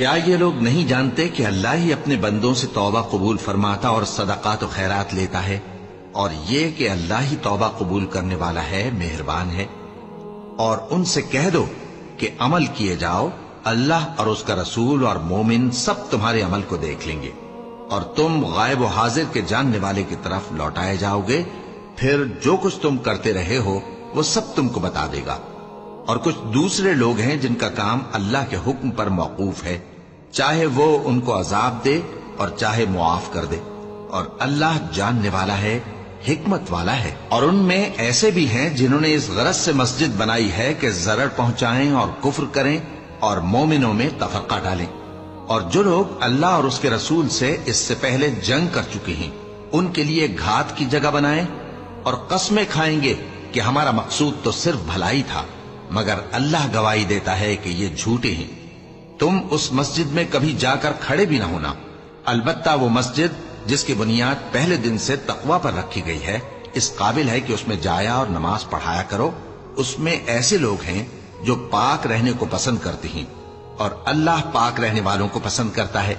کیا یہ لوگ نہیں جانتے کہ اللہ ہی اپنے بندوں سے توبہ قبول فرماتا اور صدقات و خیرات لیتا ہے، اور یہ کہ اللہ ہی توبہ قبول کرنے والا ہے، مہربان ہے؟ اور ان سے کہہ دو کہ عمل کیے جاؤ، اللہ اور اس کا رسول اور مومن سب تمہارے عمل کو دیکھ لیں گے، اور تم غائب و حاضر کے جاننے والے کی طرف لوٹائے جاؤ گے، پھر جو کچھ تم کرتے رہے ہو وہ سب تم کو بتا دے گا۔ اور کچھ دوسرے لوگ ہیں جن کا کام اللہ کے حکم پر موقوف ہے، چاہے وہ ان کو عذاب دے اور چاہے معاف کر دے، اور اللہ جاننے والا ہے، حکمت والا ہے۔ اور ان میں ایسے بھی ہیں جنہوں نے اس غرض سے مسجد بنائی ہے کہ ضرر پہنچائیں اور کفر کریں اور مومنوں میں تفرقہ ڈالیں، اور جو لوگ اللہ اور اس کے رسول سے اس سے پہلے جنگ کر چکے ہیں ان کے لیے گھات کی جگہ بنائیں، اور قسمیں کھائیں گے کہ ہمارا مقصود تو صرف بھلائی تھا، مگر اللہ گواہی دیتا ہے کہ یہ جھوٹے ہیں۔ تم اس مسجد میں کبھی جا کر کھڑے بھی نہ ہونا، البتہ وہ مسجد جس کی بنیاد پہلے دن سے تقوی پر رکھی گئی ہے اس قابل ہے کہ اس میں جایا اور نماز پڑھایا کرو۔ اس میں ایسے لوگ ہیں جو پاک رہنے کو پسند کرتے ہیں، اور اللہ پاک رہنے والوں کو پسند کرتا ہے۔